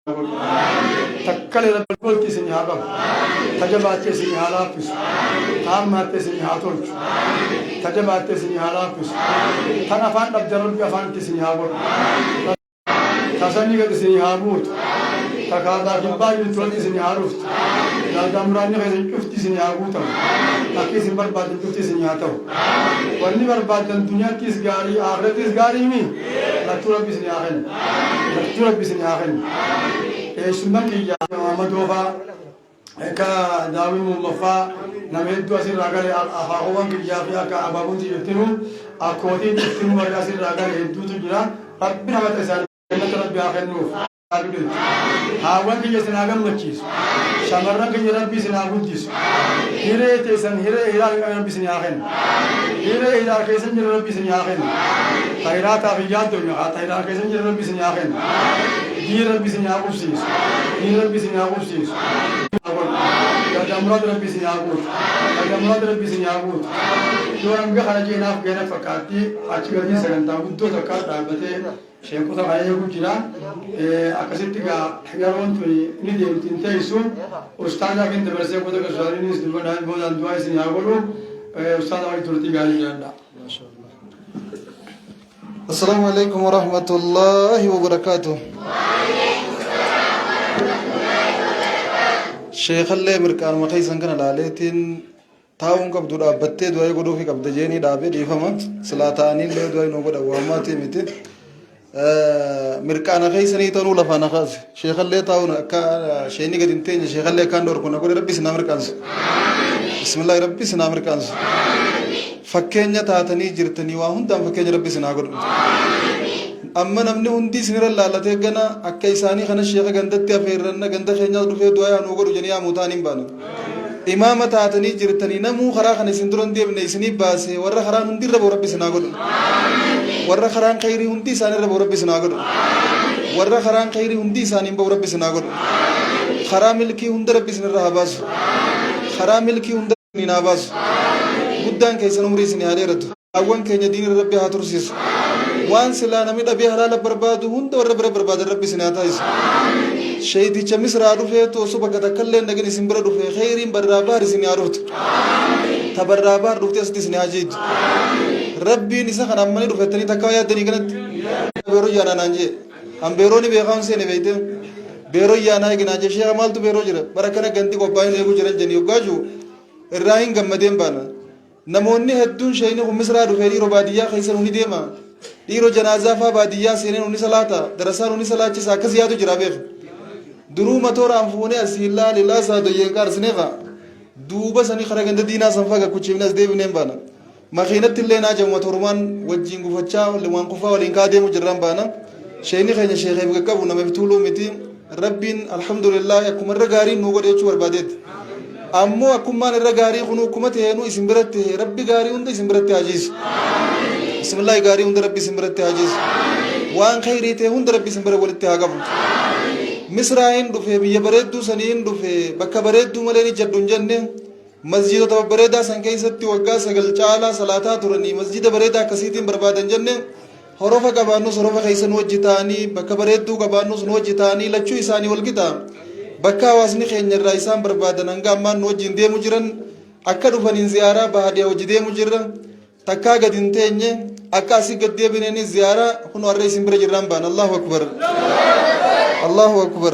تكل رب قلت سنيابا تجبات سنيالابس تامات سنياتولش تجبات سنيالابس تنا فان رب فان سنيابا تسني قد سنيابوت تكادا جباي تولي سنياروف لا دمراني غير كفت سنيابوتا لكن سنبر بعد كفت سنياتو وني بر بعد الدنيا كيس غاري آخرت كيس غاري مي لا تورا بسنياهن لا تورا بسنياهن سنك يا محمد وفا كا داوي مفا نمد واسير راغالي أخاوان كيا فيها كأبابون تيجتنو أكودي تيجتنو مراسير راغالي هدو تجرا ربنا ما تسال ربي آخرنو هاوان كيا سناغم مچيس شمرنا كيا ربي سناغوديس هيرة تيسن هيرة ربي سنياهن هيرة كيسن ربي سنياهن خيرات أبيات دنيا خيرات كيسن ربي سنياهن دير ربي سنياغوسيس دير ربي سنياغوسيس يا جمرات ربي سنياغوت يا جمرات ربي سنياغوت يوم بخارجنا في جنة فكاتي أشكرني سكنتا بدو تكاد دابته شيخ وثا غاية كوجرا أكاسيتيكا حجارون في ندي تنتهيسون أستاذ أكين تبرسي كودا كسراني نسدبنا بودان دواي سنياغولو أستاذ أكين تورتي غالي جاندا ما شاء الله. السلام عليكم ورحمة الله وبركاته. شيخ الله مركان مخي سنكنا لاليتين تاون كبدو دابتة دواي قدو في كبد جيني دابي ديفما سلاتاني اللي دواي نوبدا واماتي ميتي مركان خي سني تنو لفانا خاص شيخ الله تاون كا شيني قد انتين شيخ الله كان دور كنا قول ربي سنا مركانس بسم الله ربي سنا مركانس فكينيا تاتني جرتني واهون دام فكينيا ربي سنا قول أما نمني هندي سنير الله لا تيجنا أكيساني خنا الشيخ جندت يا فيرنا جند خينيا دفع دعاء نوغر جنيا متانين بانو إمامة تاتني جرتني نمو خرا خنا سندرون دي بني سني باسه ورا خرا هندي رب ربي سنا قول ورا خرا خيري هندي ساني رب ربي سنا قول ورا خرا خيري هندي ساني رب ربي سنا قول خرا ملكي هند ربي سنا رهباس خرا ملكي هند نيناباس بدان كيسن عمري سني هاري رد أول كينيا دين ربي هاتورسيس وان سلا نمي دبي حلال بربادو هند ور برباد ربي سناتا إس شهيدي چمس رادو فيه تو سبا كذا كله نجني سمبر دو فيه خيرين برابار سني عروت تبرابار دوتي أستي سني عجيد ربي نسا خنا مني دو فتني تكايا دني كنت بيرو يانا نانجي هم بيروني بيخان سني بيتم بيرو يانا يجنا جشيا مال تو بيرو جرا بركنا جنتي كوباين ليبو جرا جني يوجاجو الراين جمدين بانا نموني هدون شيء نقوم مسرا دو فيري ربادية خيسر وني ديما ديرو جنازة فبادية سيرين وني صلاة درسان وني صلاة جساك زيادة جرابير درو ماتورا أنفوني أسيلا لله سادو ينكار سنيفا دوبا سني خرجند دينا سنفاك كوتشي ناس ديب نيمبانا ما خينت اللي ناجم ماتورمان وجين غفتشا لوان كفا ولينكادي مجرم بانا شيني خينا شيخ يبقى كابونا مفتولو متين ربين الحمد لله يكون الرجاري نوغر يشوف بديت أمو أكون ما الرجاري خنو كمته هنو اسم برته ربي جاري وند اسم برته عجيز بسم الله جاري وند ربي اسم برته عجيز وان خيرته وند ربي اسم بره ولته عقب مصراين دفع بيا بريدو سنين دفع بكا بريدو ملني جدون جنة مسجد تو بريدا سنكي ستي وقا سجل چالا صلاة تورني مسجد بريدا كسيتين بربادن جنة حروفا كبانوس حروفا خيسن وجتاني بكا بريدو كبانوس نوجتاني لچو إساني والكتا بكا واسني خين الرئيسان بربادن أنغا أمان نوجين دي مجرن أكدو فنين زيارة بهادية وجدي مجرن تكا قدين تيني أكاسي قدية بنيني زيارة هنو الرئيسين برجران بان الله أكبر الله أكبر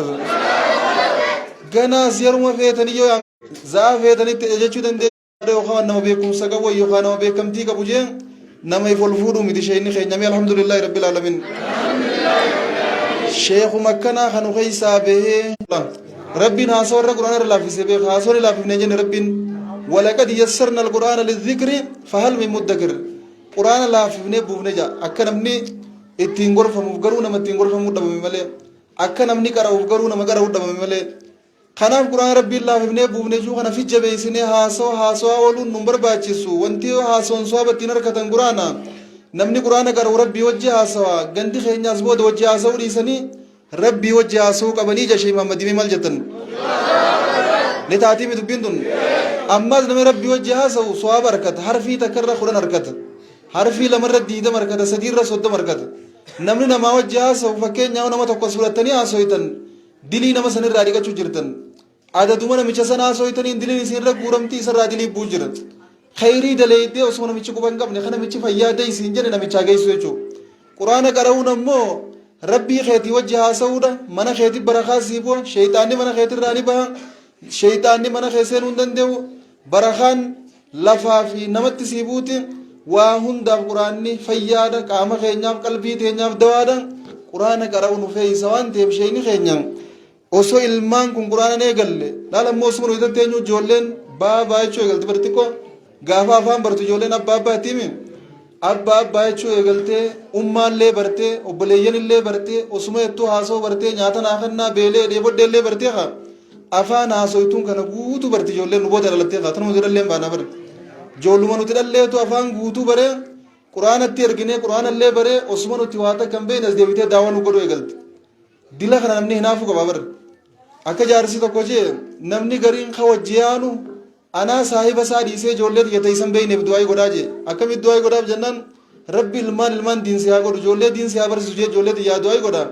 جنا زيارة فيتني يو زاف فيتني تجتشو دندي يوخان نما بيكم سكوا يوخان نما بيكم تيجا بوجين نما يفولفورو ميدي شيء نخي نمي الحمد لله رب العالمين شيخ مكنا خنو خيسا به ربنا صور القرآن لا في سبيل خاصور لا في نجن ربنا ولقد يسرنا القرآن للذكر فهل من مدكر قرآن لا في نبوه نجا أكنمني التينغور فمفكرونا ما التينغور فمودة بملء أكنمني كراو فكرونا ما كراو دم بملء خناف قرآن ربي الله في نبوه نجوا خنا في جبهة سنة هاسو ولون نمبر باتشسو وانتيو هاسون سوا بتينر كتن قرآنا نمني قرآن كراو ربي وجه هاسوا جندي خينياس بود وجه هاسوا ليسني ربي وجه هاسوا كبني جشيم محمد دي ملجتن نتاتي مدبيندون أما نمي ربي وجه هاسوا سوا بركت حرفي تكرر قرآن بركت حرفي لمرة ديدا مركز سدير رسول مركز نمني نما وجه هاسوا فكين ياو نما تقص سورة تانية هاسوا يتن dilii nama sanirraa dhiqachuu jirtan adaduma namicha sanaa sooytaniin diliin isinirra guuramtii isarraa dilii buu jiran khayrii daleeydee osoo namichi quban qabne kan namichi fayyaadee isin jedhe namichaa geessu jechuudha quraana qara'uun ammoo rabbii keetii wajji haasa'uudha mana keetii barakaa sii bu'a sheeyxaanni mana keetirraa ni baha sheeyxaanni mana kee seenuu hin danda'u barakaan lafaa fi namatti sii buuti waa hundaaf quraanni fayyaadha qaama keenyaaf qalbii teenyaaf dawaadha quraana qara'uun feeysa waan ta'eef sheeyni keenyaan osoo ilmaan kun quraana eegalle dhaalammoo osuma nuyi tatteenyu ijoolleen baabaa jechuu eegalte bartikkoo gaafa afaan bartu ijoolleen abbaa abbaatiimi abbaa jechuu eegaltee ummaallee bartee obboleeyyanillee bartee osuma hedduu haasa'uu bartee nyaata naafannaa beelee dheeboddeellee bartee haa afaan haasoytuun kana guutuu barti ijoolleen nu booda dhalattee haa tanuma jedhallee baanaa bare ijoolluma nuti dhalleetu afaan guutuu baree quraanatti erginee quraanallee baree osuma nuti waa takka hin beekne as deebitee daawwan nu godhu eegalte dila kana namni hinaafuu qaba bare akka jaarsi tokko jee namni gariin ka wajji yaanu anaa saahiba isaa dhiisee ijoollee xiyya taysan beeyneef du'aa godhaa jee akkamitti du'aa godhaaf jennaan rabbi ilmaan diinsi haa godhu ijoollee diinsi haa barsiisu jee ijoollee xiyyaa du'aa godhaa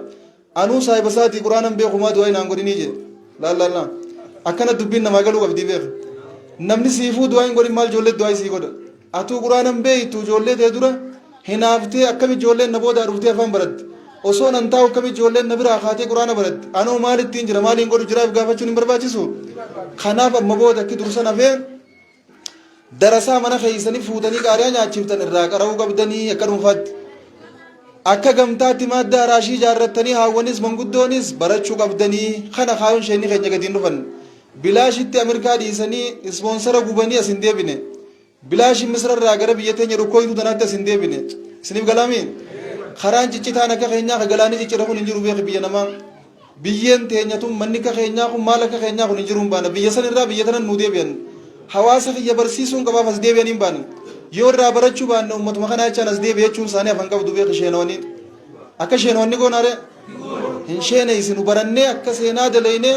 anuu saahiba isaatii quraanan beekumaa du'aa hinaan godhinii jee laallaa akkana dubbiin namaa galuu qabdii beeka namni siifuu du'aa hin godhin maal ijoollee du'aa isii godha atuu quraanan beeytu ijoollee tee dura hinaaftee akkami ijoolleen na boodaa dhuftee afaan baratti osoo nan taa'u akkami ijoolleen na biraa kaatee quraana baratti anoo maal ittiin jira maaliin godhu jiraaf gaafachuun hin barbaachisu kanaaf amma booda akki dursan hafee darasaa mana keeysanii fuutanii qaariyaa nyaachiftan irraa qara'uu qabdanii akka dhuunfaatti akka gamtaatti madda araashii ijaarrattanii haawwanis manguddoonis barachuu qabdanii kana kaayuun sheenni keenya gadiin dhufan bilaashitti amirkaa dhiisanii ispoonsara gubanii as hin deebine bilaashi misrarraa gara biyya teenya dhukkooytuu tanaatti as hin deebine isiniif galaami karaan ciccitaan akka keenyaa ka galaanii ciccira kun hin jiru beeka biyya namaa biyyeen teenyatun manni ka keenyaa kun maal akka keenyaa kun hin jiru hin baana biyya sanirraa biyya tanan nuu deebi'an hawaasa kiyya barsiisuun qabaaf as deebi'an hin baana yoo irraa barachuu baanne ummatuma kana jechaan as deebi'e jechuun isaanii afaan qabdu beeka sheenawanii akka sheenawanii goonaare hin sheene isinu barannee akka seenaa dalaynee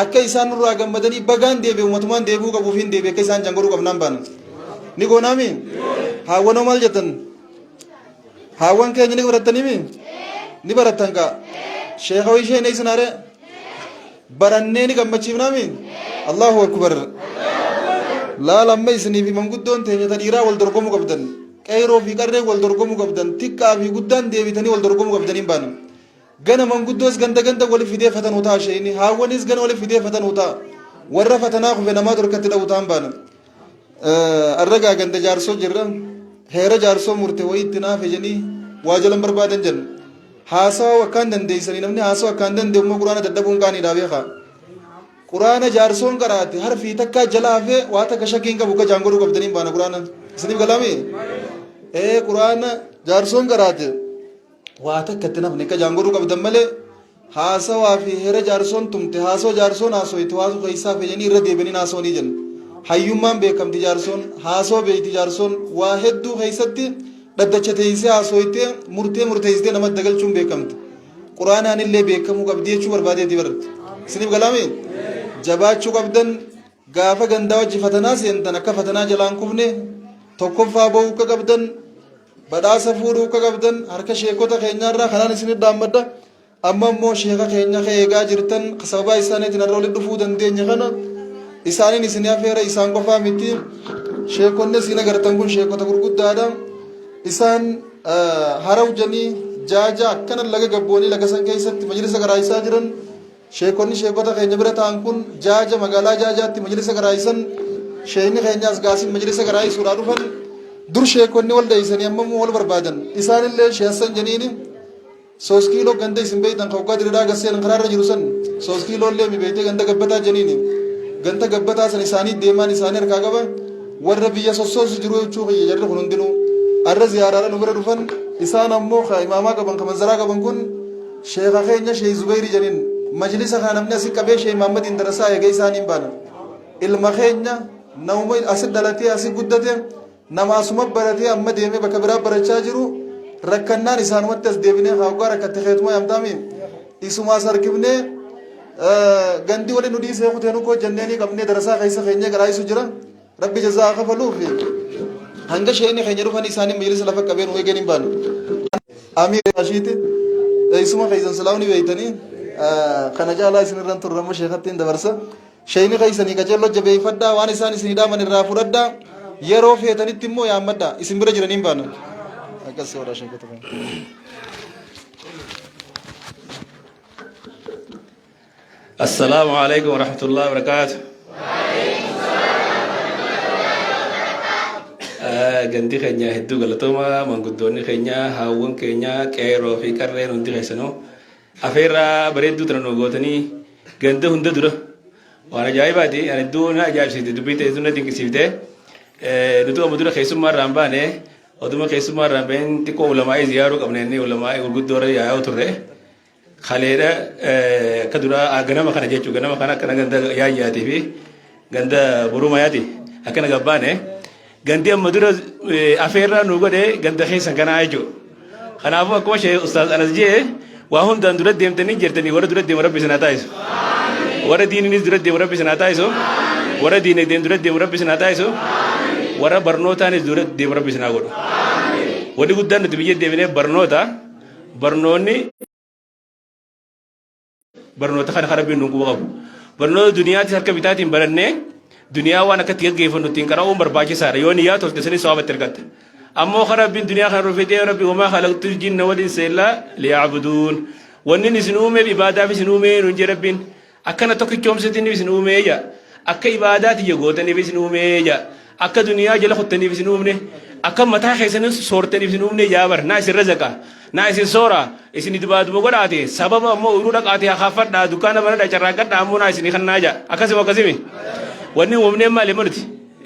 akka isaan nurraa gammadanii bagaan deebi'e ummatumaan deebi'uu qabuuf hin deebi'e akka isaan jangaruu qabnaan baana ni goonaami haawwanoo maal jettan haawwan keenya ni barattaniimi ni barattan ka sheekha wayii sheene isinaare barannee ni gammachiifnaami allahu akbar laalamma isinii fi manguddoon teenya ta dhiiraa wal dorgomuu qabdan qeyroo fi qarree wal dorgomuu qabdan xiqqaa fi guddaan deebitanii wal dorgomuu qabdaniin baana gana manguddoos ganda wali fidee fatanuu ta'a sheeyni haawwanis gana wali fidee fatanuu ta'a warra fatanaa kufe namaa dorkatti dha'u ta'an baana arragaa ganda jaarsoo jirra heera jaarsoo murte wayii itti naaf ejanii waa jalan barbaadan jenna haasawa akkaan dandeeysanii namni haasawa akkaan danda'u immoo quraana dadhabuun qaaniidhaa beekaa quraana jaarsoon qaraate harfii takkaa jala hafee waa takka shakkiin qabu ka jaangoruu qabdaniin baana quraana isiniif galaami quraana jaarsoon qaraate waa takka itti nafne ka jaangoruu qabdan malee haasawaa fi heera jaarsoon tumte haasoo jaarsoon haasoyte waasu keeysaa feeyanii irra deebiin haasoonii jenna hayyummaan beekamti jaarsoon haasoo beeyti jaarsoon waa hedduu keeysatti dhaddacha teeysee haasoytee murteeysitee namatti dagalchuun beekamti quraanaan illee beekamuu qabdi jechuu barbaadeeti bara isiniif galaami jabaachuu qabdan gaafa gandaa wajji fatanaa seentan akka fatanaa jalaan kufne tokkoffaa ba'uu akka qabdan badhaasa fuudhuu akka qabdan harka sheekota keenyaarraa kanaan isin dhaammadha amma immoo sheeka keenya ka eegaa jirtan sababaa isaaniitiin irra walitti dhufuu dandeenya kana isaaniin isin afeera isaan qofaa miti sheekonni isin agartan kun sheekota gurguddaadha isaan harawjanii jaaja akkana laga gabboonii laga san keessatti majlisa garaayisaa jiran sheekonni sheekota keenya bira ta'an kun jaaja magaalaa jaajaatti majlisa garaayisan sheekni keenyaas gaasiin majlisa garaayisuudhaa dhufan dur sheekonni wal dheeysanii ammammoo wal barbaadan isaanillee sheessan jeniini 3 kiiloo ganda isin beeytan kawgaa diriiraa gasseen karaarra jiru san 3 kiiloo illee mi beeytee ganda gabbataa jeniini ganda gabbataa san isaanii deemaan isaanii harkaa qaba warra biyya sossoosu jiru jechuu kiyya jarri kun hundinuu arra ziyaaraadha nu bira dhufan isaan ammoo ka imaamaa qaban ka manzaraa qaban kun sheeka keenya sheey Zubeyri jeniin majlisa kana namni asii qabee sheey Muhammad Indarasaa eegee isaaniin baana ilma keenya nama asii dhalatee asii guddate nama asuma baratee amma deemee bakka biraa barachaa jiru rakkannaan isaanumatti as deebinee hawgaa rakkatte keetuma yamtaami isumaas harkifnee gandi wali nu dhiisee kuteenu koo jenneenii qabnee darasaa keessa keenya garaayisu jira rabbi jazaa kafaluuf hanga sheeyni keenya dhufan isaanii majlisa lafa qabeen eegeen hin baanu amiir ashiiti isuma keessan salaamni beeytanii kana jaalaa isin irraan turrammoo sheekattiin dabarsa shayni keessanii qaceelloo jabeeffadhaa waan isaan isinii dhaaman irraa fudhadhaa yeroo feetanitti immoo yaammadhaa isin bira jiraniin baana akkas godha sheekata السلام عليكم ورحمة الله وبركاته. Ganti keenya hedduu galatooma manguddoonni keenya hawwan keenya qeeroo fi qarreen hundi keessanoo afeerraa bareedduu tana nu gootanii ganda hunda dura waan ajaa'ibaati ani hedduu na ajaa'ibsiifte dubbii ta'e hedduu na dinqisiifte nuti amma dura keessummaa irraan baane oduma keessummaa irraan baheen xiqqoo ulamaa'ee ziyaaruu qabna inni ulamaa'ee gurguddoo irra yaa'aa turre kaleedha akka dura ganama kana jechuu ganama kana akkana ganda yaayyaatii fi ganda burumayaati akkana gabbaane gandi amma dura afeerraa nu godhe ganda keessan kanaa jechuudha. Kanaafuu akkuma ishee ustaaz Anas jee waa hundaan dura deemtanii jirtanii warra dura deemu rabbi isin haa taasisu. Warra diininis dura deemu rabbi isin haa taasisu. Warra diinagdeen dura deemu rabbi isin haa taasisu. Warra barnootaanis dura deemu rabbi isin haa godhu. Wanni guddaan nuti biyya deebinee barnoota kana rabbiin nu quba qabu. Barnoota duniyaatis harka bitaatiin barannee duniyaa waan akkatti gaggeeffannu ittiin qara'uun barbaachisaadha yoo niyyaa tolte sanis soobatti argatta ammoo kan rabbiin duniyaa kana rufetee rabbi wamaa khalaqtul jinna wal insa illaa liya'buduun wanni isin uumeef ibaadaaf isin uumee nuun jee rabbiin akkana tokkichoomsatiniif isin uumee jaa akka ibaadaati jegootaniif isin uumee jaa akka duniyaa jala kuttaniif isin uumne akka mataa keessanis soortaniif isin uumne jaabar naa isin razaqa naa isin soora isin ibaaduma godhaate sababa ammoo uruu dhaqaate hakaafadhaa dukkaana banadha carraaqadha ammoo naa isin kannaa jaa akkasimi wanni uumne maali multi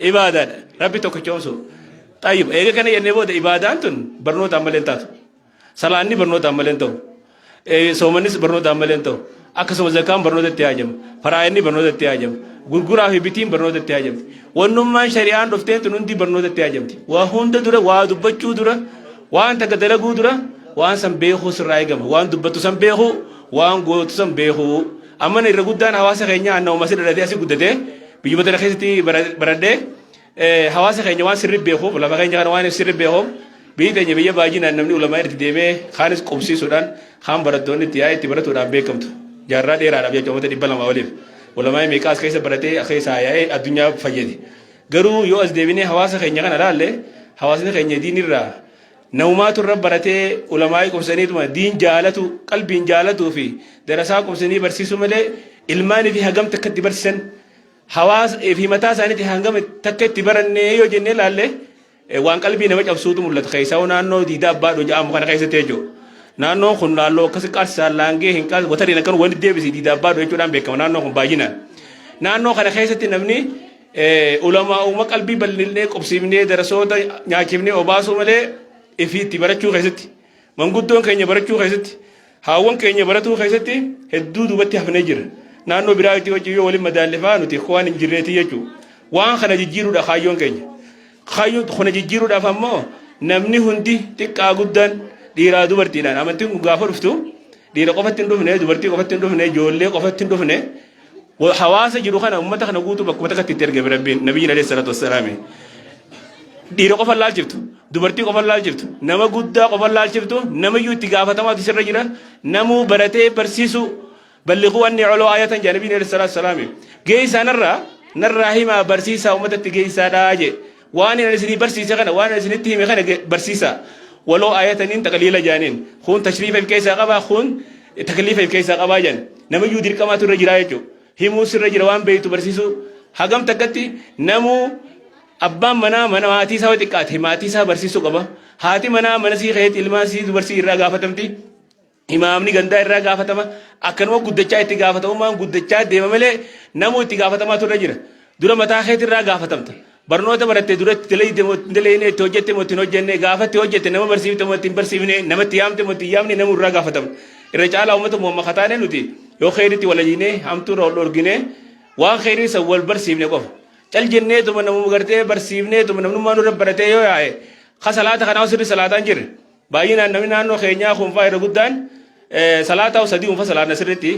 ibaadaadha rabbi tokkichoomsu tayyib eega kana jennee booda ibaadaan tun barnoota ammaleen taatu salaanni barnoota ammaleen ta'u soomannis barnoota ammaleen ta'u akkasuma zakaan barnootatti haajama faraa'inni barnootatti haajama gurguraa fi bitiin barnootatti haajamti wannummaan shari'aan dhufteen tun hundi barnootatti haajamti waa hunda dura waa dubbachuu dura waan takka dalaguu dura waan san beekuu sirraa eegama waan dubbattu san beekuu waan gootu san beekuu amma irra guddaan hawaasa keenya annawuma si dhalatee asii guddatee biyya tana keessatti baradhee hawaasa keenya waan sirrii beekuuf lafa keenya kana waan sirrii beekuuf biyyi teenya biyya baay'inaan namni ulamaa itti deemee kaanis qubsiisuudhaan kaan barattoonni itti yaa'ee itti baratuudhaan beekamtu jaarraa dheeraadhaaf jechuudha uummata 200 oliif ulamaa meeqaas keessa baratee keessa yaa'ee addunyaa fayyade garuu yoo as deebinee hawaasa keenya kana ilaalle hawaasni keenya diinirraa naumaatu irra baratee ulamaa qubsaniituma diin jaalatu qalbiin jaalatuu fi darasaa qubsanii barsiisuu malee ilmaanii fi hagam takkatti barsiisan hawaasa fi mataa isaaniitti hangam takka itti barannee yoo jennee ilaalle waan qalbii nama cabsuutu mul'ata keessaa naannoo diidaa abbaadho jedhamu kana keessatti jechuudha. Naannoon kun naannoo akkasii qarsaan laangee hin qaas watariin akkan wanti deebisi diidaa abbaadho jechuudhaan beekama naannoo kun baay'inaan. Naannoo kana keessatti namni ulamaa uuma qalbii bal'inee qubsiifnee darasoota nyaachifnee obaasuu malee ifiitti barachuu keessatti manguddoon keenya barachuu keessatti haawwan keenya baratuu keessatti hedduu duubatti hafnee jira. Naannoo biraatti wajjin yoo waliin madaallifaa nuti waan hin jirreeti jechuudha. Waan kana jijjiiruudha kaayyoon keenya. Kaayyoon kana jijjiiruudhaaf ammoo namni hundi xiqqaa guddaan dhiiraa dubartiidhaan amantiin kun gaafa dhuftu dhiira qofatti hin dhufne dubartii qofatti hin dhufne ijoollee qofatti hin dhufne hawaasa jiru kana uummata kana guutuu bakkuma takkatti itti ergame rabbiin nabiyyiin alayhi salaatu wassalaami. Dhiira qofa laalchiftu dubartii qofa laalchiftu nama guddaa qofa laalchiftu namayyuu itti gaafatamaatu sirra jira namuu baratee barsiisuu بلغوا أني علو آية جانبين عليه الصلاة والسلام جيسا نرى هما برسيسا ومتت جيسا داجي وانا نسني برسيسا غنا وانا نسني تهم غنا برسيسا ولو آية نين تقليل جانين خون تشريف في كيسا قبا خون تكليف في كيسا قبا جان نمو يدير كما ترجع رايجو همو سر رجوان بيتو برسيسو حقم تكتي نمو أبا منا هاتي سا وتكات هماتي سا برسيسو قبا هاتي منا منسي خيت الماسي برسي الرجا فتمتي imaamni gandaa irraa gaafatama akkanuma guddachaa itti gaafatamummaan guddachaa deema malee namuu itti gaafatamaa turre jira dura mataa keetii irraa gaafatamta barnoota barattee duratti daleeyne itti hojjette moo ittiin hojjenne gaafatti hojjette nama barsiifte moo ittiin barsiifne namatti yaamte moo ittiin yaamne namuu irraa gaafatama irra caalaa uummata muumma kataane nuti yoo kheyritti wal ajjinee hamtuura ol dhorgine waan kheyrii san wal barsiifne qofa cal jennee tuma namuu gartee barsiifnee tuma namnummaa nurra baratee yoo yaa'e ka salaata kanaa sirri salaataan jirre baay'inaan namni naannoo keenyaa kunfaa irra guddaan salaata usadii unfa salaatna sirritti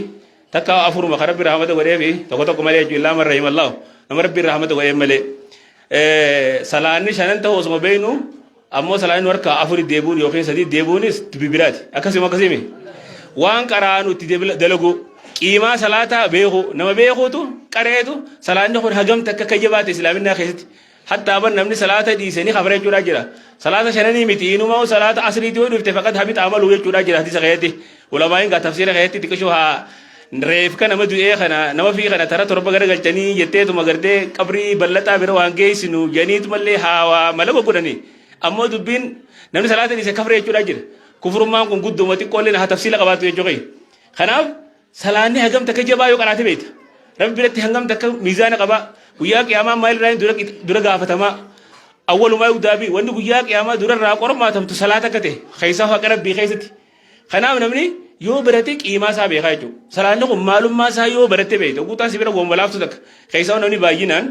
takka afuruma ka rabbi rahmata godhee fi tokko malee jechuun illaa man rahimallahu nama rabbi rahmata godhee malee salaanni shanan ta'uu osuma beeynu ammoo salaanni harka afuri deebuun yookiin sadii deebuunis bibiraati akkasuma waan qaraanu itti dalagu qiimaa salaataa beeku nama beekuutu qareetu salaanni kun hagam takka kayyabaate islaaminaa keessatti hatta aban namni salaata dhiisanii kafara jechuudha jira salaata shananii miti inumaa salaata asriitii yoo dhufte faqat habit amalu jechuudha jira hadisa keessatti ulamaa'in gaa tafsiira keessatti xiqqishoo haa reef kana nama du'ee kana nama fi kana tara torba garagalchanii jetteetuma gartee qabrii bal'ataa bira waan geessinu janiitumallee haawaa malaba godhanii ammoo dubbiin namni salaata dhiise kafara jechuudha jira kufurummaan kun gudduma xiqqoolleen haa tafsiila qabaatu jechuudha kanaaf salaanni hagam takka jabaa yoo qaraate beekta rabbi biratti hangam takka miizaana qaba guyyaa qiyaamaa maal irraa dura gaafatamaa awwalumaa yudaabi wanni guyyaa qiyaamaa dura irraa qormaatamtu salaata akka ta'e keessaa haqa rabbii keessatti kanaaf namni yoo barate qiimaa isaa beekaa jechuudha salaanni kun maalummaa isaa yoo barate beekta guutaan si bira gombalaaftu takka keessaa namni baay'inaan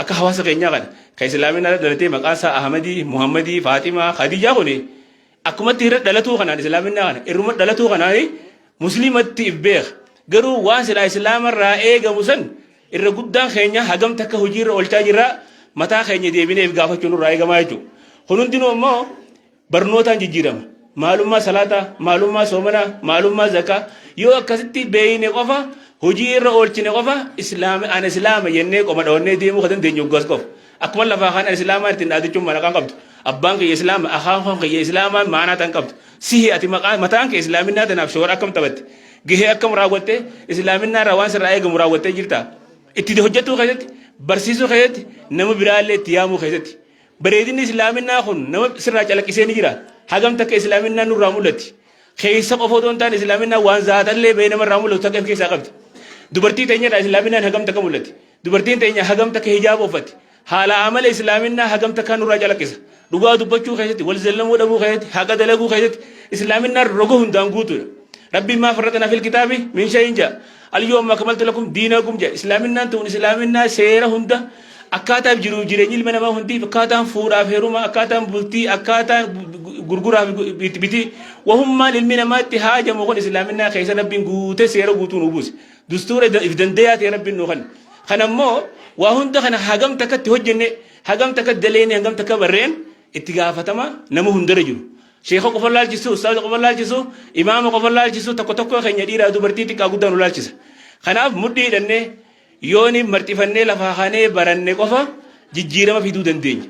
akka hawaasa keenyaa kana kan islaaminaa dhalatee maqaan isaa Ahmadii Muhammadii Faatimaa Khadijaa kuni akkumatti irra dhalatuu kanaan islaaminaa kana irruma dhalatuu kanaan muslimatti beek garuu waan silaa islaamarraa eegamu san irra guddaan keenya hagam takka hojiirra oolchaa jirra mataa keenya deebineef gaafachuun irraa eegamaa jechuudha hundinuu immoo barnootaan jijjiirama maalummaa salaataa maalummaa soomanaa maalummaa zakaa yoo akkasitti beeyne qofa hojii irra oolchine qofa islaama jennee qoma dhawanne deemuu kan dandeenyu goos qofa akkuma lafaa kan islaamaa ittiin dhaadachuun maqaan qabdu abbaan kiyya islaama akaan kiyya islaamaa maanaa tan qabdu sihi ati mataan kee islaaminaa tanaaf shoora akkam taphatte gahee akkam raawwatte islaaminaa irraa waan sirraa eegamu raawwattee jirta itti hojjetuu keessatti barsiisuu keessatti nama biraallee itti yaamuu keessatti bareedinni islaaminaa kun nama sirraa calaqqisee ni jira hagam takka islaaminaa nurraa mul'atti keessa qofa otoo hin taane islaaminaa waan zaatallee bahee namarraa mul'atu takka keessaa qabdi dubartii teenyadha islaaminaan hagam takka mul'atti dubartiin teenya hagam takka hijaaba uffatti haala amala islaaminaa hagam takka nurraa calaqqisa dhugaa dubbachuu keessatti wal zallamuu dhabuu keessatti haqa dalaguu keessatti islaaminaa roga hundaan guutuudha rabbiin maa farratana fil kitaabi min shay'in jaa al-yawma akmaltu lakum diinakum jaa islaaminaan tuun islaaminaa seera hunda akkaataa jiruuf jireenyi ilma namaa hundi akkaataan fuudhaaf heerumaa akkaataan bultii akkaataan gurguraaf bitii wahummaan ilmi namaatti haajamu kun islaaminaa keessa rabbiin guutee seera guutuun ubuuse dustuura if dandeeyaa ta'e rabbiin nu kan ammoo waa hunda kana hagam takkatti hojjenne hagam takka daleeni hagam takka barreen itti gaafatama nama hundarra jiru sheekha qofa laalchisu ustaaza qofa laalchisu imaama qofa laalchisu tokko keenya dhiiraa dubartii xiqqaa guddaan nu laalchisa kanaaf mudhii hidhannee yooni marxifannee lafaa kaanee baranne qofa jijjiirama fiduu dandeenya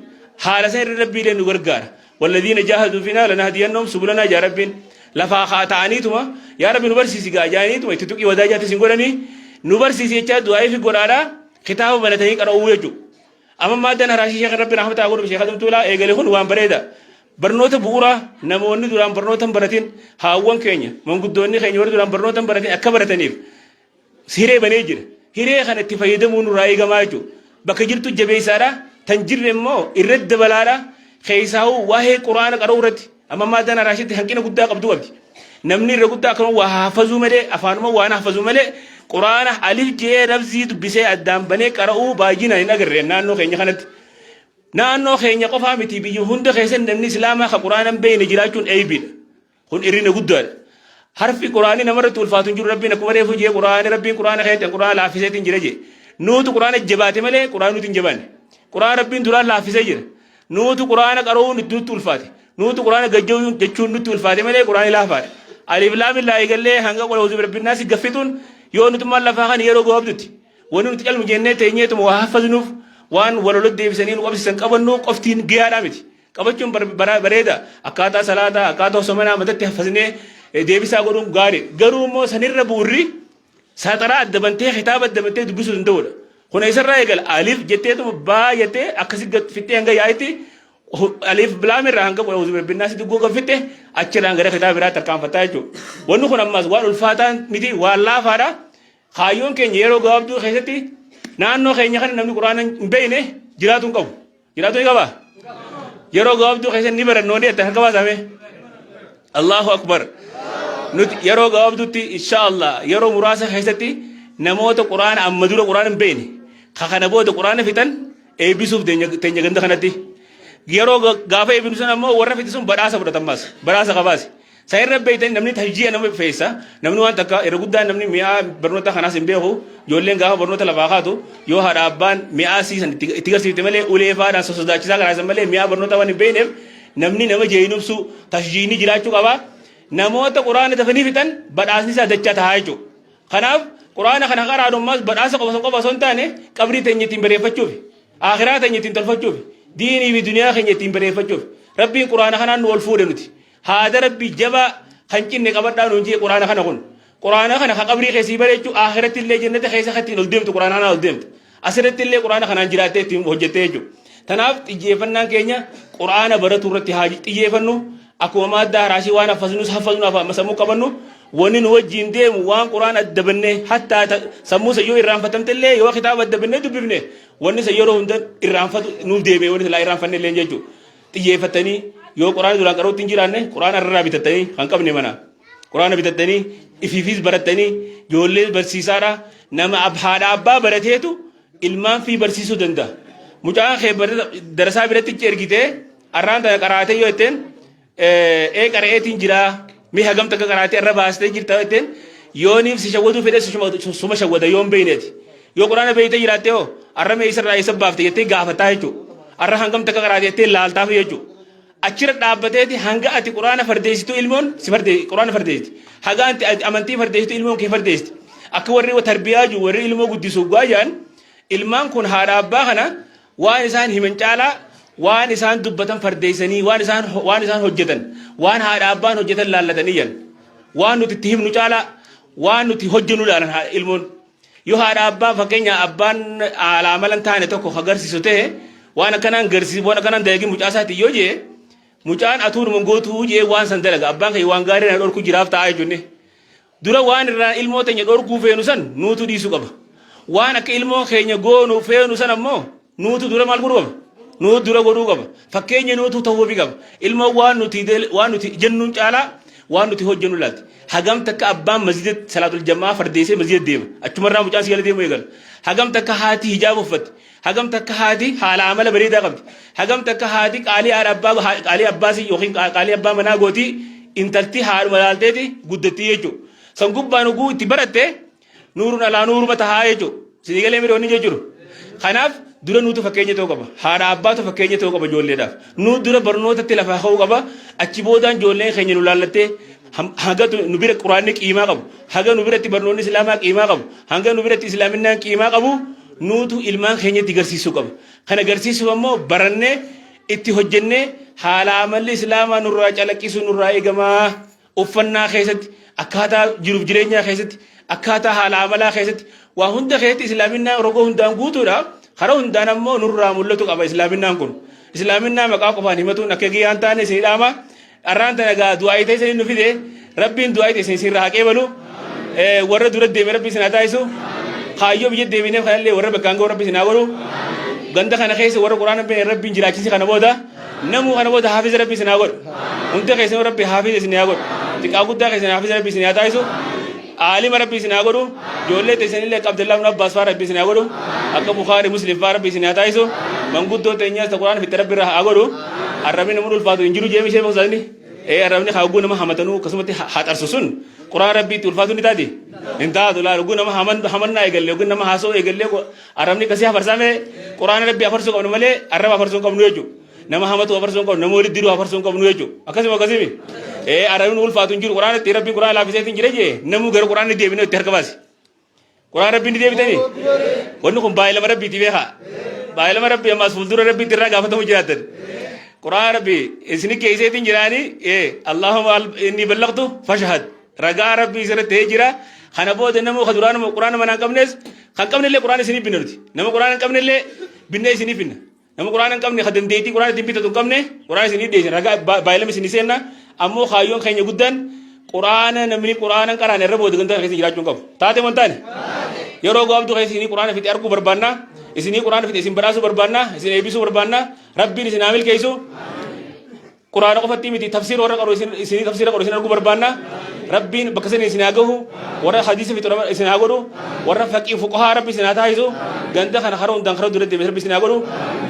haala san irra rabbiilee nu gargaara walladhiina jaahaduu finaa lanahdiyannahum subulanaa yaa rabbiin lafaa kaa ta'aniituma yaa rabbi nu barsiisi gaa jaaniituma itti tuqii wadaa jaatti sin godhanii nu barsiisi jechaa du'aa fi godhaadhaa kitaaba banatanii qara'uu jechuudha amma maaddan haraashii sheekha rabbi rahmataa godhu sheekha dumtuulaa eegale kun waan bareeda barnoota bu'uuraa namoonni duraan barnoota hin baratin haawwan keenya manguddoonni keenya warri duraan barnoota hin baratin akka barataniif hiree banee jira hiree kana itti fayyadamuun nurraa eegamaa jechuudha bakka jirtu jabeessaadha tan jirre immoo irratti dabalaadha keessaa'uu waa'ee quraana qara'uu irratti amma maaddan haraashitti hanqina guddaa qabdu qabdi namni irra guddaa akkuma waa hafazuu malee afaanuma waan hafazuu malee quraana alif jee rabzii dubbisee addaan banee qara'uu baay'inaan hin agarre naannoo keenya kanatti naannoo keenya qofaa miti biyya hunda keessatti namni islaamaa ka quraana beeyne jiraachuun eebiidha kun irrina guddaadha harfi quraanii namarratti ulfaatu hin jiru rabbiin akkuma reefu jee rabbiin quraana keessatti quraana laaffiseetiin jira jee nuutu quraana jabaate malee quraana nuti hin jabaanne quraana rabbiin duraan laaffisee jira nuutu quraana qara'uun nutti ulfaate nuutu quraana gajja'uun jechuun nutti ulfaate malee quraani laafaadha alif laam illaa eegallee hanga qolaa huzuu rabbinnaasi gaffituun yoo nutummaan lafaa kan yeroo gabaabdutti wanni nuti calmu jennee teenyeetuma waa hafaznuuf waan walolot deebisanii nu qabsiisan qabannu qoftiin giyaadhaa miti qabachuun bareeda akkaataa salaataa akkaataa somanaa matatti hafaznee deebisaa godhuun gaarii garuu immoo sanirra buurri saaxaraa addabantee kitaaba addabantee dubbisuu danda'udha kun isarraa eegala alif jetteetuma baa jettee akkasi fittee hanga yaa'itti alif bilaamirraa hanga qolaa huzuu rabbinnaasi duggoo gaffitte achirraan gara kitaaba biraa tarkaanfattaa jechuudha wanni kun ammas waan ulfaataan miti waan laafaadha kaayyoon keenya yeroo gabaabduu keessatti naannoo keenya kana namni quraana hin beekne jiraatu hin qabu jiraatu ni qaba yeroo gabaabduu keessatti ni barannoonni itti harka baasame Allahu akbar nuti yeroo gabaabduutti insha Allah yeroo muraasa keessatti namoota quraana amma dura quraana hin beekne kana booda quraana fixan eebbisuuf teenya ganda kanatti yeroo gaafa eebbisu sun ammoo warra fixi sun badhaasa fudhatammaas badhaasa qabaas sayirra beeytan namni tahjiya nama feessa namni waan takka irra guddaan namni mi'aa barnoota kanaas hin beeku ijoolleen gaafa barnoota lafaa kaatu yoo haadha abbaan mi'aa siisan itti garsiifte malee ulee faadhaan sosodaachisaa kanaasan malee mi'aa barnoota waan hin beekneef namni nama jeeyinubsu tahjiini jiraachuu qaba namoota quraana dafanii fixan badhaasni isaa dachaa tahaa jechuudha kanaaf quraana kana qaraadhummaas badhaasa qofa osoo hin taane qabrii teenya ittiin bareeffachuuf akhiraa teenya ittiin tolfachuuf diinii fi duniyaa keenya ittiin bareeffachuuf rabbiin quraana kanaan nu ol fuudhe nuti haada rabbii jabaa kan cinne qabadhaa nuun jee quraana kana kun quraana kana ka qabrii keessii bareechuu akhiratti illee jannata keessa ittiin ol deemtu quraana kanaan ol deemtu asirratti illee quraana kanaan jiraattee ittiin hojjettee jechuudha. Tanaaf xiyyeeffannaan keenya quraana baratu irratti haa xiyyeeffannu akkuma maaddaa haraashii waan hafasnu sammuu qabannu wanni nu wajjin deemu waan quraana addabannee hattaa sammuu sayyoo irraanfatamte illee yoo kitaaba addabannee dubbifne wanni sayyoo hunda irraanfatu nuuf deeme wanni silaa irraanfanne illee jechuudha. Xiyyeeffatanii yoo quraana duraan qaruutti hin jiraanne quraana irraa bitattanii kan qabne mana quraana bitattanii ifiifis barattanii ijoollee barsiisaadha nama haadha abbaa barateetu ilmaan fi barsiisuu danda'a. Mucaan kee darasaa biratti ergitee arraan tana qaraatee yoo jetteen qara'eetiin jira mi hagam takka qaraatee irra baastee jirta yoo jetteen yooniif si shawwaduu fedhe suma shawwada yoon beeyneeti yoo quraana beeytee jiraattee hoo arra mee isarraa isa baafte jettee gaafataa jechuudha arra hangam takka qaraatee jettee laaltaaf jechuudha achirra dhaabbateeti hanga ati quraana fardeessitu ilmoon si quraana fardeessiti haga ati amantii fardeessitu ilmoon kee fardeessiti akka warri tarbiyaa jiru warri ilmoo guddisuu gaajaan ilmaan kun haadha abbaa kana waan isaan himan caalaa waan isaan dubbatan fardeessanii waan isaan hojjetan waan haadha abbaan hojjetan laallatanii yan waan nuti itti himnu caalaa waan nuti hojjennu laalan ilmoon yoo haadha abbaan fakkeenya abbaan alaamalan taane tokko agarsiisu ta'e waan akkanaan dalagii mucaa isaati yoo jee mucaan atuuruma gootuu jee waan san dalaga abbaan kee waan gaarii na dhorku jiraaf ta'a jechuun dura waan irraa ilmoo teenya dhorkuu feenu san nuutu dhiisuu qaba waan akka ilmoo keenya goonu feenu san ammoo nuutu dura maal godhuu qaba nuutu dura godhuu qaba fakkeenya nuutu ta'uufi qaba ilmoo waan nuti jennuun caalaa waan nuti hojjennu laatti hagam takka abbaan masjida salaatul jamaa fardeessee masjida deema achumarraa mucaan si jala deemu eegala hagam takka haati hijaaba uffatti hagam takka haati haala amala bareedaa qabdi hagam takka haati qaalii abbaasii yookiin qaalii abbaa manaa gootii intalti haadhuma laalteeti guddattii jechuudha san gubbaan oguu itti baratte nuurun alaa nuuruma tahaa jechuudha sinii galee miidhoonni jechuudha kanaaf dura nuutu fakkeenya ta'uu qaba haadha abbaatu fakkeenya ta'uu qaba ijoolleedhaaf nuu dura barnootatti lafaa ka'uu qaba achi boodaan ijoolleen keenya nu laallattee hanga nu bira quraanni qiimaa qabu hanga nu biratti barnoonni islaamaa qiimaa qabu hanga nu biratti islaaminaan qiimaa qabu nuutu ilmaan keenyatti garsiisuu qaba kana garsiisuu ammoo barannee itti hojjennee haala amalli islaamaa nurraa calaqqisuu nurraa eegamaa uffannaa keessatti akkaataa jiruuf jireenyaa keessatti akkaataa haala amalaa keessatti waa hunda keessatti islaaminaa rogoo hundaan guutuudha karaa hundaan ammoo nurraa mul'atu qaba islaaminaan kun islaaminaa maqaa qofaan himatuun akka giyyaan taane isin dhaama arraan tana gaa du'aa ta'e isin nu fide rabbiin du'aa ta'e isin irraa haqee balu warra dura deeme rabbi isin haa taasisu kaayyoo biyya deebineef kanallee warra bakkaan ga'u rabbi isin haa godhu ganda kana keessa warra quraana bene rabbiin jiraachisi kana booda namuu kana booda haafiza rabbi isin haa godhu hunda keessan rabbi haafiza isin haa godhu xiqqaa guddaa keessan haafiza rabbi isin haa taasisu عالم ربي سناغورو جولة تسني لك عبد الله بن عباس ربي سناغورو أكا بخاري مسلم ربي سناتايسو من قدو تنيا القرآن في تربي راه أغورو الربي نمر الفاتو إنجيلو جيمي شيء بخزاني الربي خاوغو نما حمتنو قسمتي حات أرسسون قرآن ربي تلفاتو نتادي انتا دولا رغو نما حمنا يقل لغو نما حاسو يقل لغو الربي كسيها فرسامي قرآن ربي أفرسو قبل ملي الربي أفرسو قبل نوجو nama hamatu afarson ko namo diru afarson ko nuejo akasimi arayun ul fatun jir qur'an te rabbi qur'an la bisetin jireje namu gar qur'an de bino ter kabasi qur'an rabbi de bitani wonno ko bayla rabbi ti beha bayla rabbi mas fuldura rabbi tirra gafata mu jiratan qur'an rabbi isni ke isetin jirani allahumma inni ballagtu fashhad raga rabbi sira te jira khana bod namu khadurana qur'an mana kamnes khan kamne le qur'an isni binuti namu qur'an kamne le binne isni binna nama qur'aan qabne khadan deeti qur'aan tibbita tun qabne qur'aan isini deesi raga baay'ilama isini seenna ammoo kaayyoon keenya guddaan qur'aan namni qur'aan qaraan irra booda ganda keessa jiraachuun qabu taate montaane yeroo gaabdu keessa isini qur'aan fiti arguu barbaanna isini qur'aan fiti isin baraasuu barbaanna isin eebisuu barbaanna rabbiin isin aamil keeysu qur'aan qofatti miti tafsiir warra qaru isini tafsiira qaru isin arguu barbaanna rabbiin bakka isin isin agahu warra hadiisa fiti isin agodu warra faqii fuqahaa rabbi isin taasisu ganda kana haroo hundan haroo dura deeme rabbi isin agodu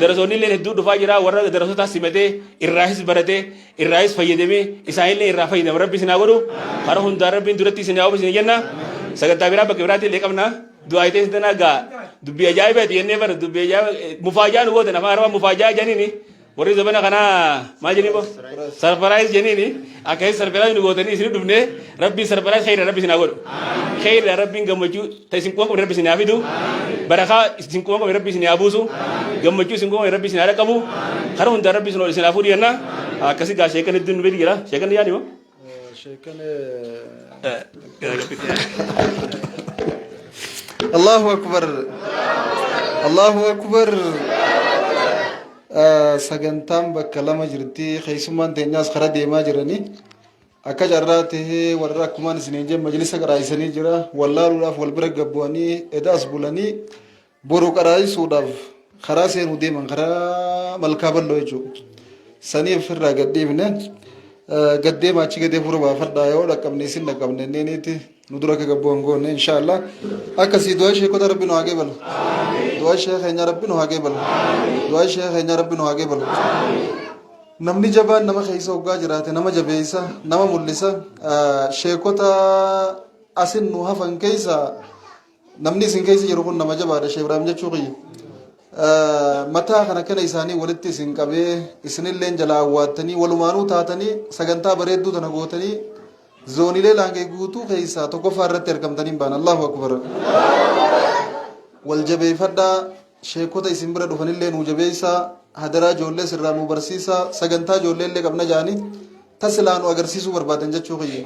darasoonni illee hedduu dhufaa jira warra darasoota simatee irraahis baratee irraahis fayyadamee isaanillee irraa fayyadama rabbi isin agodu haroo hundaan rabbiin duratti isin yaa'u isin jenna sagantaa biraa bakka biraatti illee qabna du'aa itee isin gaa dubbii ajaa'ibaati jennee bara dubbii ajaa'iba mufaajaa nu gootan afaan arabaa mufaajaa janiini warri zabana kana maal jenni bo sarparaayis jenniini akkasi sarparaayis nu gootanii isin dhufne rabbi sarparaayis khayra rabbi isin haa godhu khayra rabbiin gammachuu ta isin quban qabne rabbi isin haa fidu barakaa isin quban qabne rabbi isin haa buusu gammachuu isin quban qabne rabbi isin haa qabu kara hundaa rabbi isin ol isin haa fuudhi jenna akkasi gaa sheekan hedduun nu bedi jira sheekan yaani bo الله أكبر الله أكبر سجنتام بكلام جرتي خيسمان تنياس خرا ديما جراني أكا جراته ورا كمان سنينجي مجلس كرايسني جرا والله رولاف والبرق جبواني إداس بولاني برو كراي سوداف خرا سينو ديما خرا ملكابل لويجو سني فرا قديمنا قديم أشي قديم فروا فردا يو لكم نسين لكم نينيتي ندرك كبوانغون إن شاء الله أكسي دعاء شيء كده ربنا هاجبل دعاء شيء خير ربنا هاجبل دعاء شيء خير ربنا هاجبل نمني جبان نما خيسا وقا جراته نما جبيسا نما ملسا شيء كده أسن نوها فنكيسا نمني سنكيسا يروحون نما جبار شيء برام جشوقي متى خنا كنا إساني ولدت سنكبه إسنين لين جلا واتني ولمانو تاتني سجنتا بريدو تناغوتني زونيله لانجي غوتو خيسا تو كفارت تركم تنين بان الله اكبر والجبي فدا شيخوتا اسمبر دفنله نو جبيسا هدرا جولله سرانو برسيسا سغنتا جولله له قبنا جاني تسلانو اگرسيسو بربادن جچو خي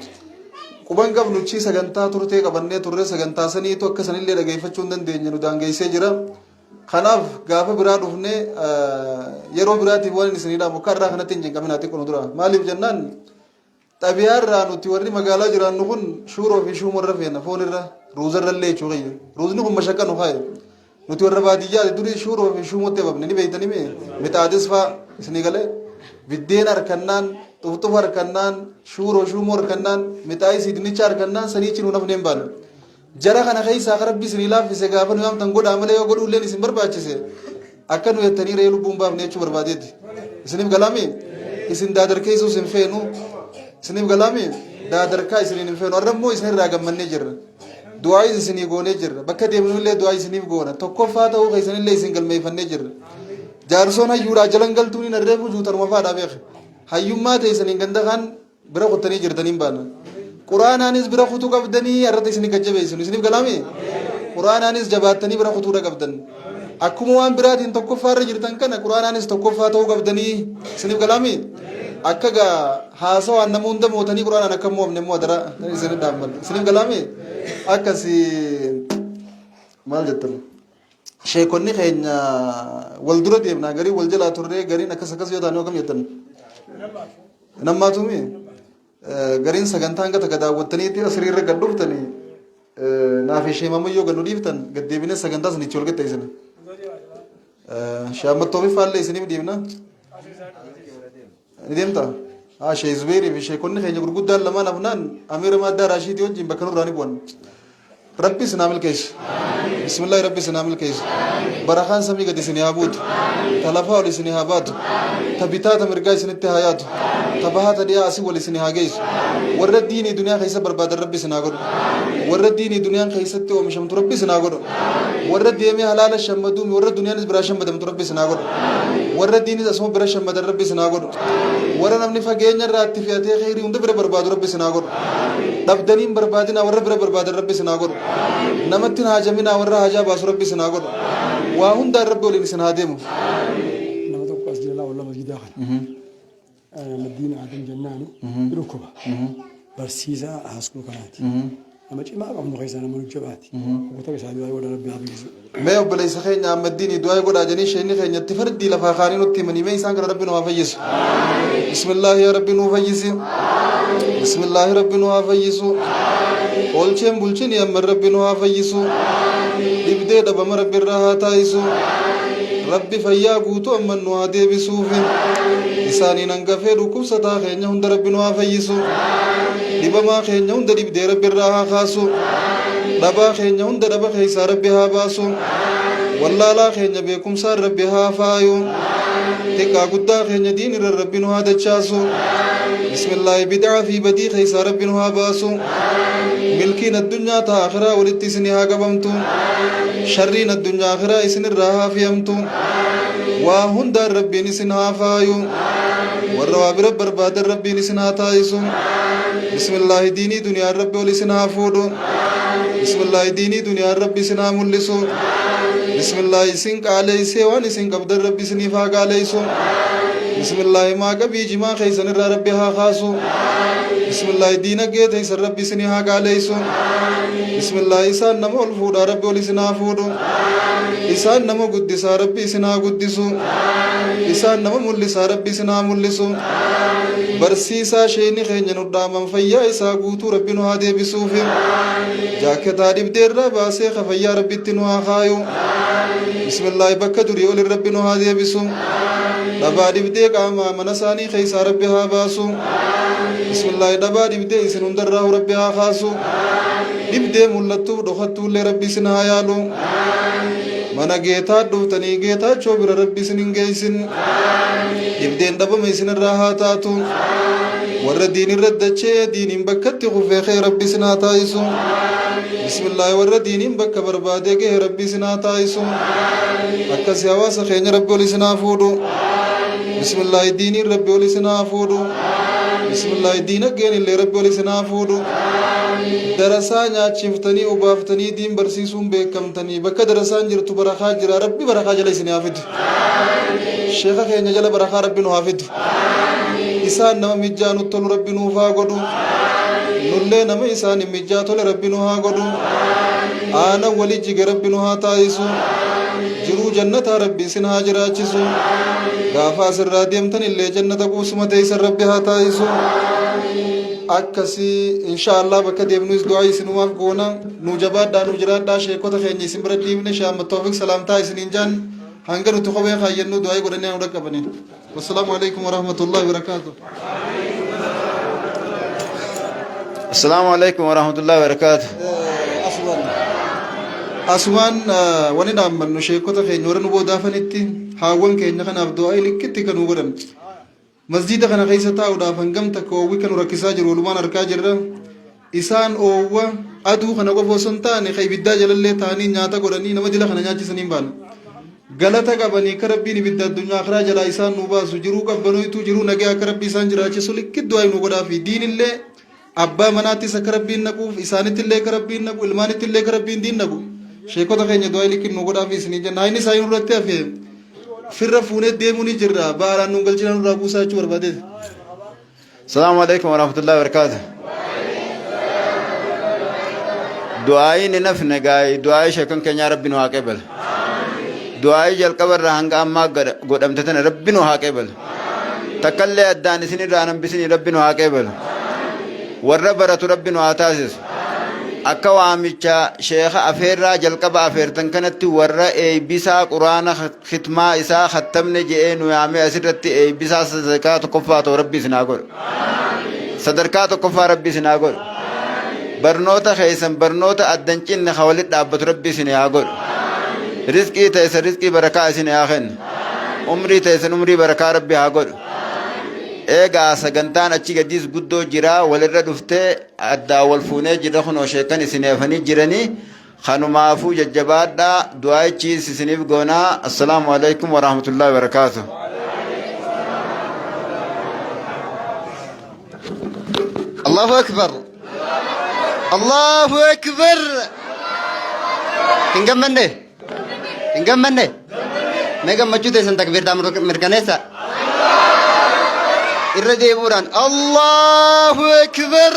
قبن قبن چي سغنتا ترته قبنه تره سغنتا سني تو كسنله دغيفچون دن دينو دانگيسه جرا خناف غاف برا دفنه يرو براتي ولن سنيدا مكرر خنتين جنگمناتي كونو درا مالف جنان طبيعة رانو توري مقالة جران نقول شورو في شو مرة فينا فون الرا روز الرلة شوقي روز نقول مشاكل نخاي نتوري باديجا توري شورو في شو متى بابني بيتني مي متعدس فا سنيقله بدين أركنان توتو أركنان شورو شو مور كنان متعي سيدني شار كنان سني تشينو نفنيم بان جرا خنا خي ساخر بي سنيلا في سجافن يوم تنقول عمله يقول ولين سنبر باتشيسه أكن ويتني ريلو بومبا منيشو برباديت سنيم كلامي إسن دادر كيسو سنفينو سنيم كلامي دادر كاي سنين فين ورمو إسنين راجع من نجر دعاء سني غون نجر بكتي من اللي دعاء سني غون توقف هذا هو كيسن اللي سنجل ما يفن نجر جارسونا يورا جلنجل توني نرّبو جوتر مفاد أبيخ هايوم ما تيسنين كندهان برا خطني جردنين بانا قرآن أنيس برا خطو كبدني أرد سني كجبه سنيم كلامي قرآن أنيس جباتني برا خطو كبدن أكموان برا دين توقف هذا جردن كنا قرآن أنيس توقف هذا هو كبدني سنيم كلامي أكجا هاسو أن موندا موتني قرآن أنا كم مو من مودرا سنين دامل سنين كلامي أكسي مال جتر شيء كوني خينا والدرو ديمنا غري والجلا توري غري نكسكس يدانو كم يتن نما تومي غرين سغنتان كتكدا وتني تي اسرير غدوفتني نافي شيء مامو يو غنو ديفتن غديبنا سغنتاس ني چولگه تيسن شامت توفي فالله سنين ديمنا نديمتا شيء زبيري في شيء كوني خينا غرغدان لما نفنان امير مادا راشيد يون جيم بكنو راني بون ربي سنامل كيس بسم الله ربي سنامل كيس برخان سمي قد سنيابود تلفا ولي سنيابات تبيتات مرقاي سنتهايات تبهات ديا اسي ولي سنيهاجيس ورد ديني دنيا خيسه برباد ربي سناغور ورد ديني دنيا خيسه تو مشمت ربي سناغور ورد ديمي حلال شمدوم ورد دنيا نس براشم بدم ربي سناغور ورد ديني اسمو براشم بدر ربي سناغور ورد نمني فغينيا رات فياتي خيري اند برباد ربي سناغور دبدنين بربادنا ور برباد ربي سناغور نمتن هاجمنا ور هاجا باس ربي سناغور واهم دار ربي ولي سنادم نمتو قاس جلا والله مسجد داخل مدينة عدن جنانو ركبة برسيزة هاسكو كانت أما شيء ما أقوم نخيس أنا من جبهتي وقتك سعيد ولا ربي حبيبي ما يقبل يسخين يا مديني دعاء يقول أجني شيء نخين يتفرد دي لفاخارين وتمني ما يسانك ربنا وفيس بسم الله يا ربنا وفيس بسم الله ربنا وفيس أولشين بولشين يا مر ربنا وفيس يبدأ دبم رب الرها تايسو ربي فيا قوتو أمن نوادي بسوفي إساني ننقفي ركوب ستا خينيا هند ربنا وفيسو دبما خينيا هند يبدأ رب الرها خاسو دبا خينيا هند دبا خيسا ربها باسو والله لا خينيا بيكم سار ربها فايو تكا قدا خينيا دين ربنا هذا تشاسو بسم الله بدعا في بدي خيسا ربنا باسو ملكين الدنيا تآخرة ولتسنها قبمتو شرين الدنيا آخرة إسن الراها فيمتو وهند ربي نسنا فايو والرواب رب برباد ربي نسنا تايسو بسم الله ديني دنيا ربي ولسنا فودو بسم الله ديني دنيا ربي سنا ملسو بسم الله سنك علي سيوان سنك عبد ربي سنفاق عليسو بسم الله ما قبي جما خيسن ربي ها خاسو بسم الله دينك جيت يسر ربي سنها عليسو بسم الله إسان نمو الفودا ربي ولسنا فودو إسان نمو قدسا ربي سنا قدسو إسان نمو ملسا ربي سنا ملسو برسيسا شيني خيني نداما فيا إسا قوتو ربي نهادي بسوفي جاكتا دبدير رباسي خفيا ربي تنوها خايو بسم الله بكا دريو لربي نهادي بسو دبا دبدي قاما منساني خيسا ربي ها باسو بسم الله دبا دبدي إسنون دراه ربي ها خاسو دبدي ملتو دخطو لربي سنها يالو mana geeta dhuftanii geetaachoo bira rabbi isin hin geessin dibdeen dhabama isin irraa haa taatu warra diin irra dachee diiniin bakkatti kufee kee rabbi isin haa taa'isu bismillaahi warra diiniin bakka barbaadee gahee rabbi isin haa taa'isu akkasi hawaasa keenya rabbi ol isin haa fuudhu bismillaahi diiniin rabbi ol isin haa fuudhu bismillaahi diina geen illee rabbi ol isin haa fuudhu darasaa nyaachiftanii ubaaftanii diin barsiisuun beekamtanii bakka darasaan jirtu barakaa jira rabbi barakaa jala isin haafidu sheekha keenya jala barakaa rabbi nu haafidu isaan nama mijjaa nu tolu rabbi nuuf haa godhu nullee nama isaan hin mijjaa tole rabbi nu haa godhu aana wali jige rabbi nu haa taa'isu jiruu jannataa rabbi isin haa jiraachisu gaafa asirraa deemtan illee jannata quusuma teeysan rabbi haa taa'isu akkasi inshallah bakka deemnus du'aa isinumaaf goona nu jabaadhaa nu jiraadhaa sheekota keenya isin bira dhiibne shaamma tawfiq salaamtaa isiniin jaan hanga nuti kophee kaayyannu du'aa godhannee nu dhaqqabanii wassalaamu alaikum warahmatullahi wabarakaatuh السلام عليكم ورحمة الله وبركاته asumaan wani dhaammannu sheekota keenya warra nu boodaafaanitti haawwan keenya kanaaf du'aa likkitti kan nu godhan masjida kana keessa taa'uudhaaf hangam takka oowwi kan rakkisaa jiru walumaan argaa jirra isaan oowwa aduu kana qofa osoo hin taane ka ibiddaa jalallee ta'anii nyaata godhanii nama dila kana nyaachisanii baana galata qabanii akka rabbiin ibidda addunyaa akhiraa jalaa isaan nu baasu jiruu qabbanoitu jiruu nagee akka rabbi isaan jiraachisu likkit du'aa nu godhaafi diinillee abbaa manaattis akka rabbiin naquuf isaanittillee akka rabbiin naqu ilmaanittillee akka rabbiin diin naqu sheekota keenya du'aa likkit nu godhaafi isinii jenna inni isaa hin irratti hafee firra fuunee deemuu ni jirra baaraan nu galchinaan irraa buusaa jechuu barbaade. السلام عليكم ورحمة الله وبركاته دعائي نفنا جاي دعائي شكن كنيا ربنا هاكبل دعائي جل قبر رهانك أما قدام تتنا ربنا هاكبل تكلّي الداني سني رانم بسني ربنا هاكبل والربرة ربنا هاتاسس akka waamicha sheekha afeerraa jalqaba afeertan kanatti warra eebbisaa quraana khitmaa isaa khattamne je'ee nu yaame asirratti eebbisaa sadarkaa tokkoffaa ta'u rabbi isin haa godhu sadarkaa tokkoffaa rabbi isin haa godhu barnoota keessan barnoota addan cinne ka walitti dhaabbatu rabbi isin haa godhu rizqii ta'esan rizqii barakaa isin haa kennu umrii ta'esan umrii barakaa rabbi haa godhu eegaa sagantaan achi gadiis guddoo jira walirra dhuftee addaa wal fuunee jira kunoo sheekan isineefanii jiranii kanumaafuu jajjabaadhaa du'aachiis isiniif goonaa assalaamu alaikum warahmatullahi wabarakaatuh الله أكبر الله أكبر تنجمني ما قام مجود إنسان تكبير دام مركنيسا الردي بوران الله أكبر